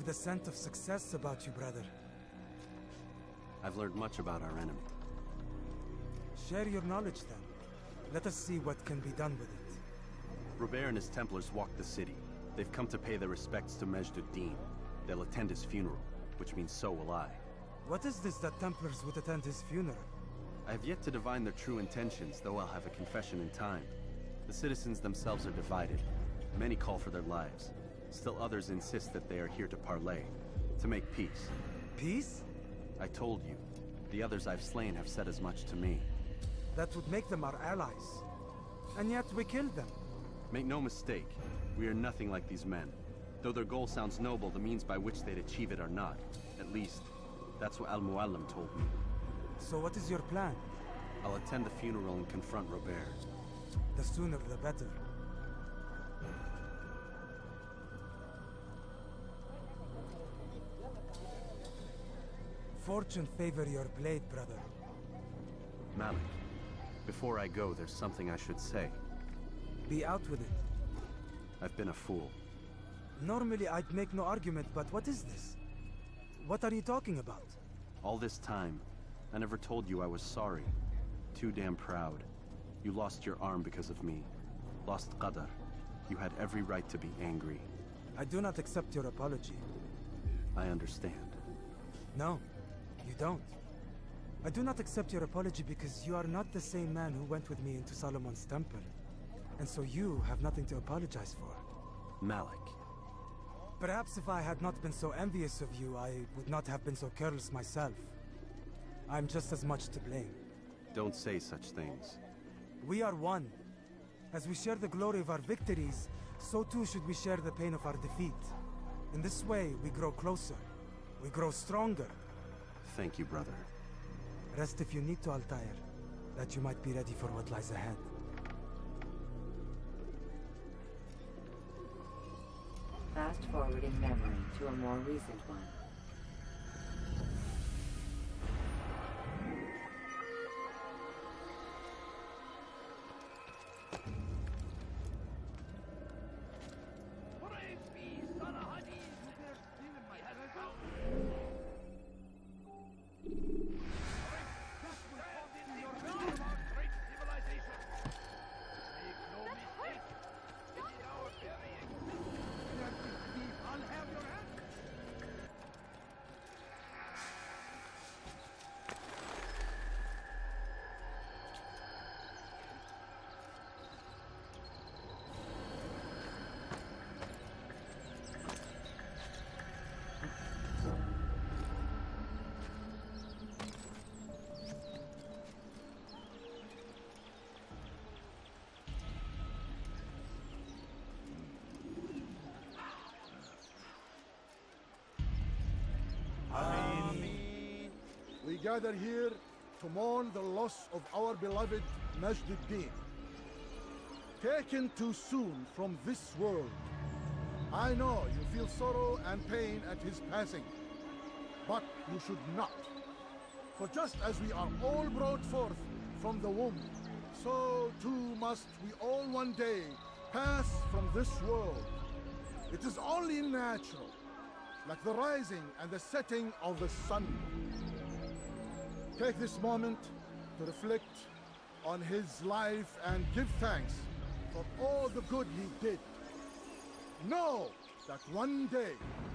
have the scent of success about you, brother. I've learned much about our enemy. Share your knowledge then. Let us see what can be done with it. Robert and his Templars walked the city. They've come to pay their respects to Majd-ud-Din. They'll attend his funeral, which means so will I. What is this that Templars would attend his funeral? I have yet to divine their true intentions, though I'll have a confession in time. The citizens themselves are divided. Many call for their lives. Still others insist that they are here to parley, to make peace. Peace? I told you. The others I've slain have said as much to me. That would make them our allies. And yet we killed them. Make no mistake, we are nothing like these men. Though their goal sounds noble, the means by which they'd achieve it are not. At least, that's what Al-Muallim told me. So what is your plan? I'll attend the funeral and confront Robert. The sooner the better. Fortune favor your blade, brother. Malik, before I go, there's something I should say. Be out with it. I've been a fool. Normally I'd make no argument, but what is this? What are you talking about? All this time, I never told you I was sorry. Too damn proud. You lost your arm because of me. Lost Qadar. You had every right to be angry. I do not accept your apology. I understand. No, you don't. I do not accept your apology because you are not the same man who went with me into Solomon's temple. And so you have nothing to apologize for. Malik. Perhaps if I had not been so envious of you, I would not have been so careless myself. I'm just as much to blame. Don't say such things. We are one. As we share the glory of our victories, so too should we share the pain of our defeat. In this way, we grow closer. We grow stronger. Thank you, brother. Rest if you need to, Altair, that you might be ready for what lies ahead. Fast-forwarding memory to a more recent one. We gather here to mourn the loss of our beloved Majd-ud-Din. Taken too soon from this world. I know you feel sorrow and pain at his passing, but you should not. For just as we are all brought forth from the womb, so too must we all one day pass from this world. It is only natural, like the rising and the setting of the sun. Take this moment to reflect on his life and give thanks for all the good he did. Know that one day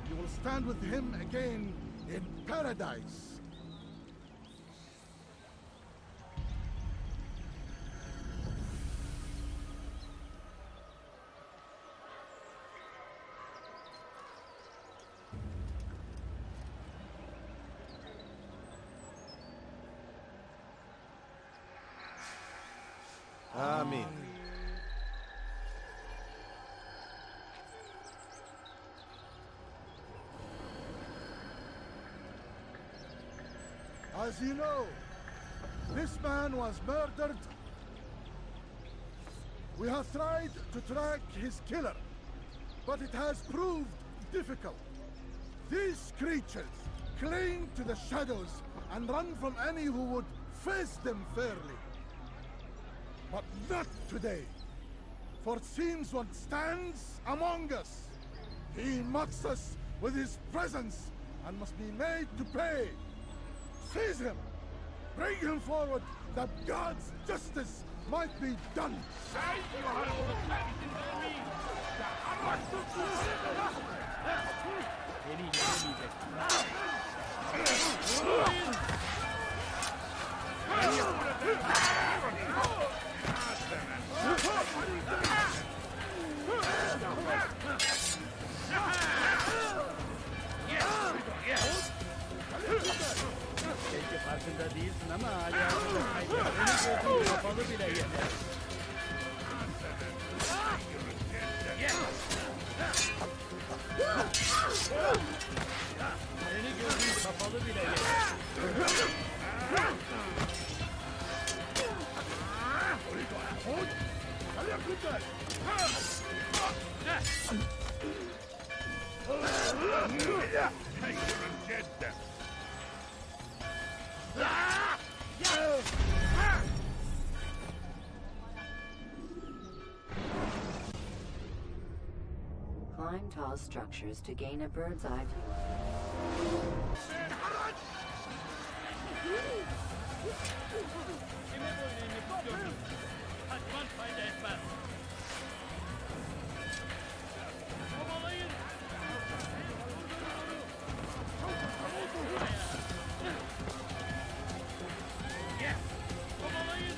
you will stand with him again in paradise. Amen. As you know, this man was murdered. We have tried to track his killer, but it has proved difficult. These creatures cling to the shadows and run from any who would face them fairly. But not today, for it seems one stands among us. He mocks us with his presence and must be made to pay. Seize him! Bring him forward that God's justice might be done! Belki farkında değilsin ama hala hazırda kaybettiğini gözün kapalı bile yeter. Seni gözün kapalı bile yeter. Climb tall structures to gain a bird's eye view. Kime boyun eğmek istiyorsun? Kaçman fayda etmez. Kovalayın. Kovalayın.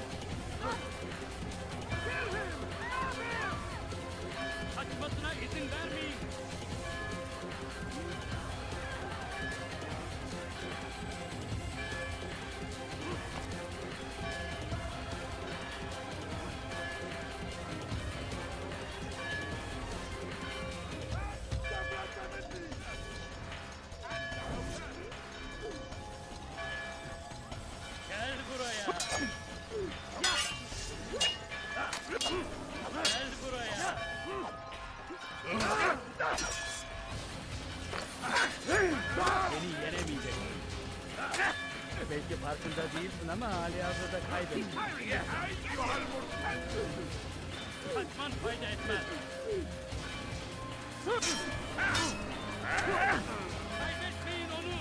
Kaçmasına izin vermeyin. Gel buraya. Gel buraya. Beni yenemeyeceksin. Belki farkında değilsin ama hali hazırda kaybettin. Kaçman fayda etmez. Kaybetmeyin onu.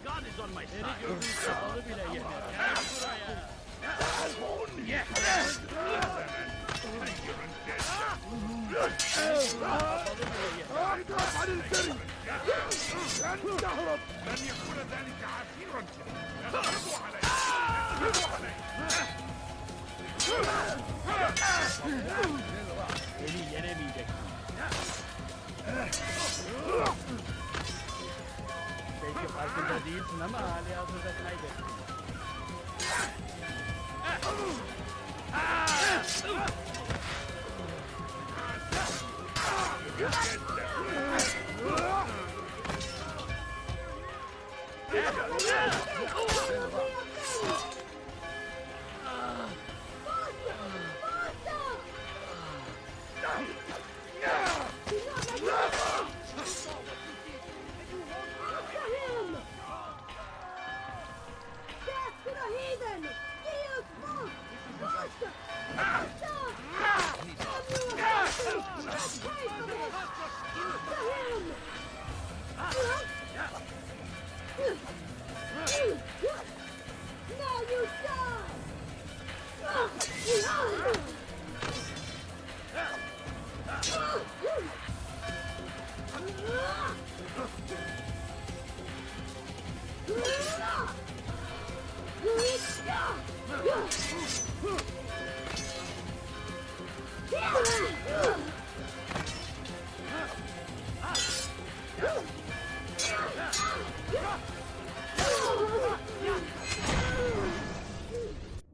God is on my side. Seni gözün kapalı bile yeter. Gel buraya. Beni yenemeyeceksin. Belki farkında değilsin ama hali hazırda kaybettin.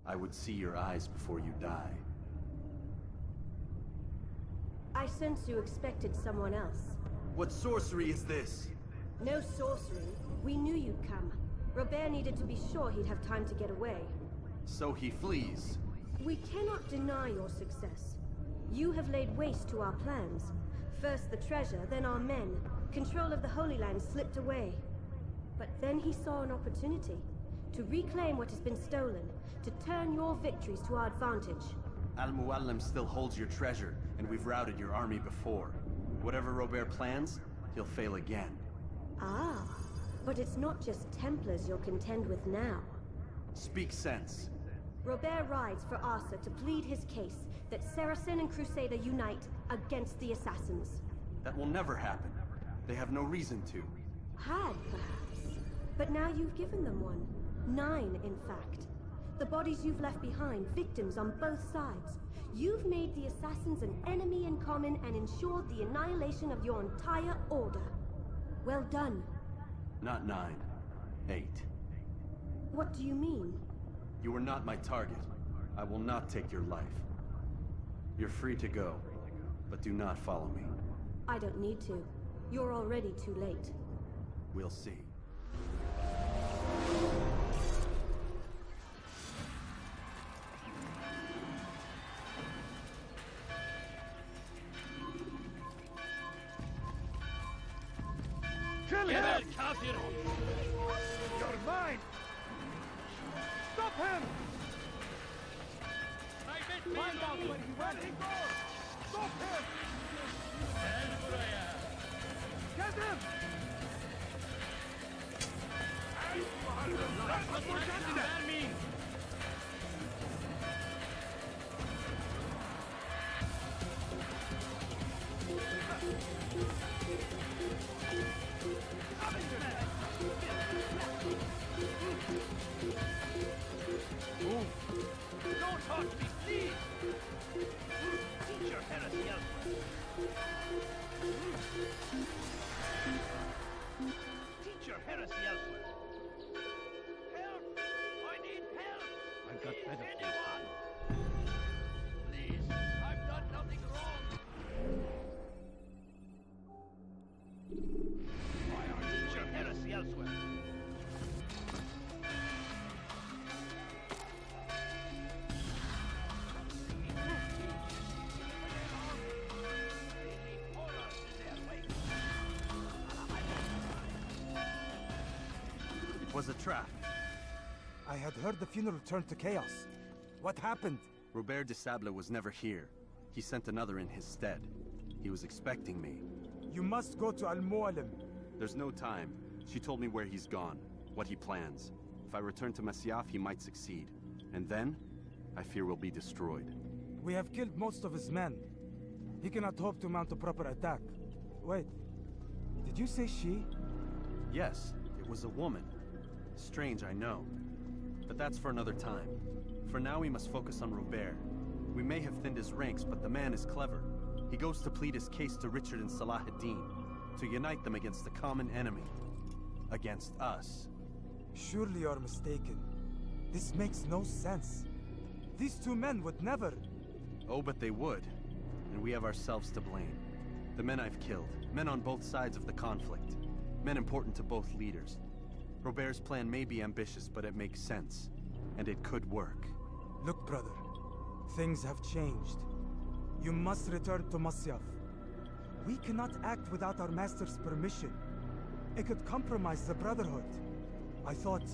I would see your eyes before you die. I sense you expected someone else. What sorcery is this? No sorcery. We knew you'd come. Robert needed to be sure he'd have time to get away. So he flees. We cannot deny your success. You have laid waste to our plans. First the treasure, then our men. Control of the Holy Land slipped away. But then he saw an opportunity to reclaim what has been stolen, to turn your victories to our advantage. Al-Muallim still holds your treasure, and we've routed your army before. Whatever Robert plans, he'll fail again. Ah, but it's not just Templars you'll contend with now. Speak sense. Robert rides for Arthur to plead his case that Saracen and Crusader unite against the Assassins. That will never happen. They have no reason to. Had, perhaps. But now you've given them one. 9, in fact. The bodies you've left behind, victims on both sides. You've made the Assassins an enemy in common and ensured the annihilation of your entire order. Well done. Not 9. 8. What do you mean? You were not my target. I will not take your life. You're free to go, but do not follow me. I don't need to. You're already too late. We'll see. Kill him! Kafir! You're mine! Stop him! Find out where he went! Stop him! Gel buraya! Get him! Vermeyin! Don't talk to me, please! Teach your heresy elsewhere. Teach your heresy elsewhere. Help! I need help! I've got better Anyone! Please, I've done nothing wrong. Teach your heresy elsewhere. It was a trap. I had heard the funeral turned to chaos. What happened? Robert de Sable was never here. He sent another in his stead. He was expecting me. You must go to Al-Mualim. There's no time. She told me where he's gone, what he plans. If I return to Masyaf, he might succeed. And then, I fear we'll be destroyed. We have killed most of his men. He cannot hope to mount a proper attack. Wait, did you say she? Yes, it was a woman. Strange, I know. But that's for another time. For now, we must focus on Robert. We may have thinned his ranks, but the man is clever. He goes to plead his case to Richard and Salah ad-Din, to unite them against the common enemy. Against us. Surely you're mistaken. This makes no sense. These two men would never... Oh, but they would. And we have ourselves to blame. The men I've killed, men on both sides of the conflict. Men important to both leaders. Robert's plan may be ambitious, but it makes sense. And it could work. Look, brother. Things have changed. You must return to Masyaf. We cannot act without our master's permission. It could compromise the Brotherhood. I thought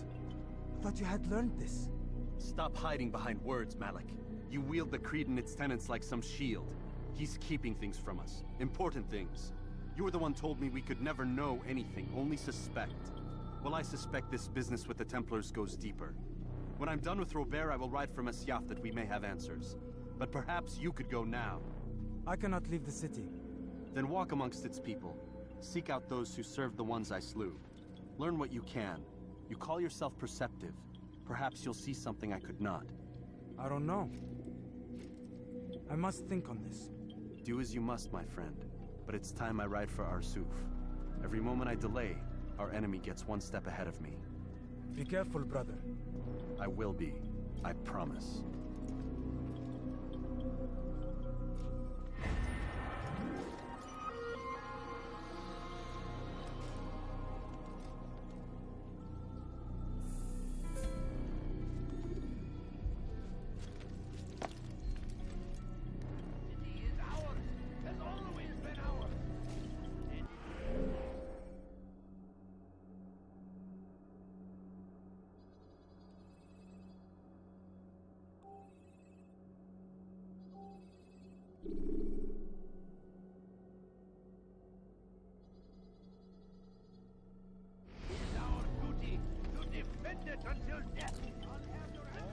you had learned this. Stop hiding behind words, Malik. You wield the creed and its tenets like some shield. He's keeping things from us. Important things. You were the one told me we could never know anything, only suspect. Well, I suspect this business with the Templars goes deeper. When I'm done with Robert, I will ride for Masyaf that we may have answers. But perhaps you could go now. I cannot leave the city. Then walk amongst its people. Seek out those who served the ones I slew. Learn what you can. You call yourself perceptive. Perhaps you'll see something I could not. I don't know. I must think on this. Do as you must, my friend. But it's time I ride for Arsuf. Every moment I delay, our enemy gets one step ahead of me. Be careful, brother. I will be. I promise.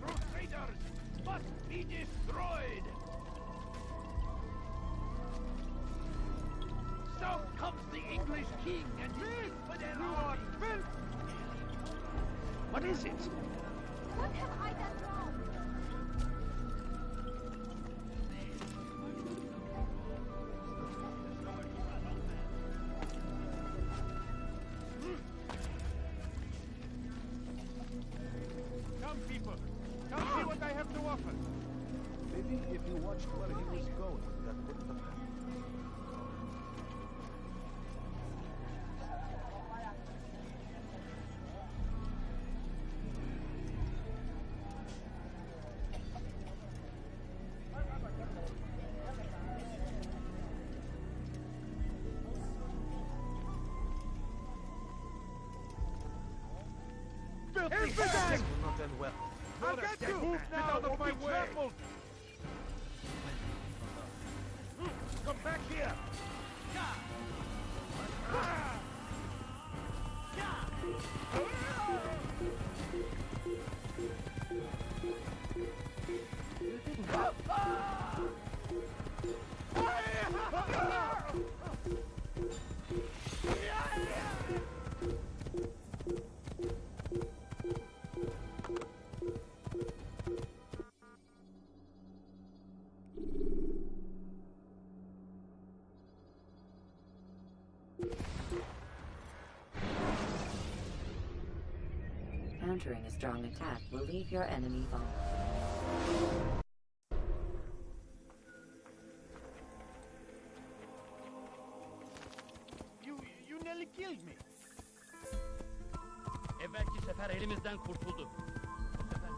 Crusaders must be destroyed! So comes the English king and his for their army! What is it? What have I done wrong? Come, people. Come see what I have to offer. Maybe if you watched where he was going, that wouldn't have happened. Things will not end well. I'll get you! Move now! Get out of my way! Come back here! Countering a strong attack will leave your enemy vulnerable. You nearly killed me. Evvelki sefer elimizden kurtuldu. Bu sefer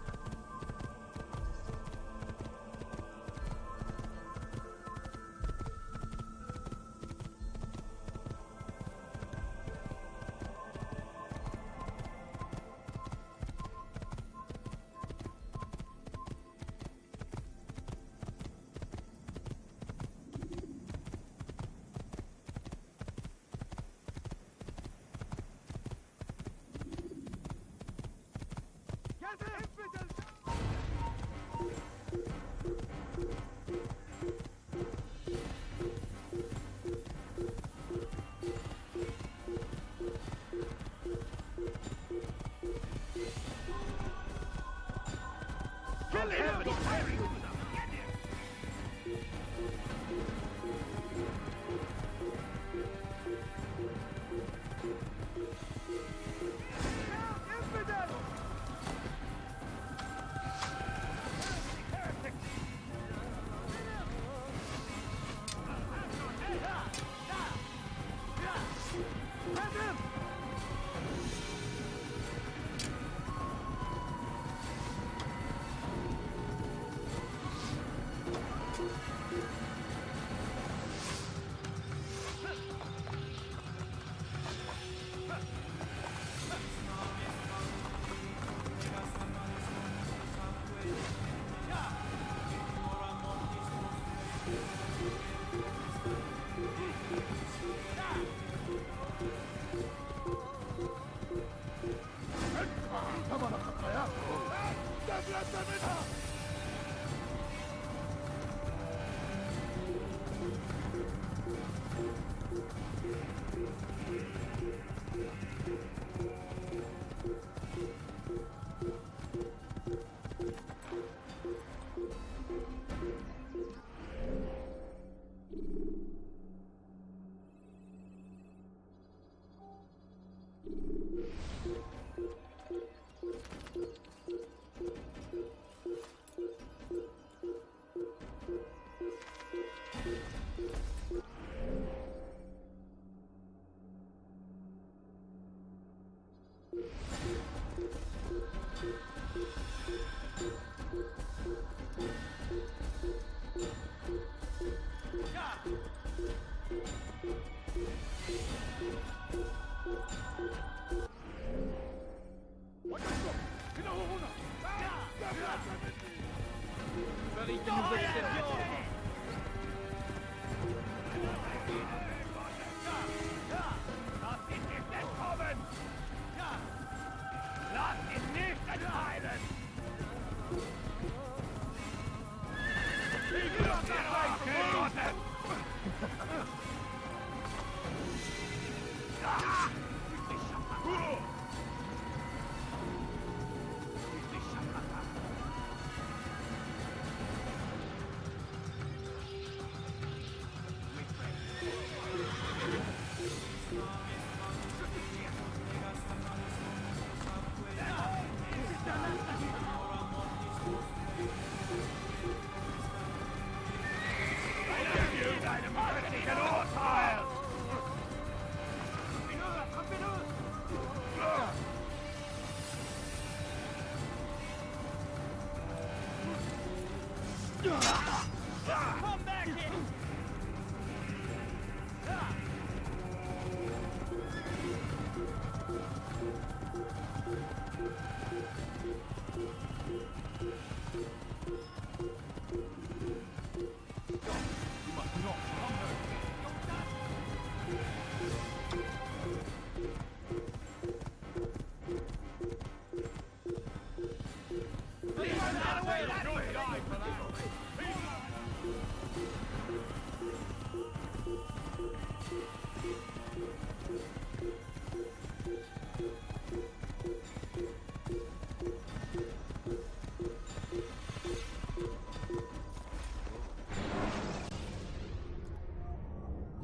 Come back here!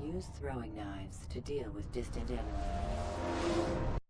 Use throwing knives to deal with distant enemies.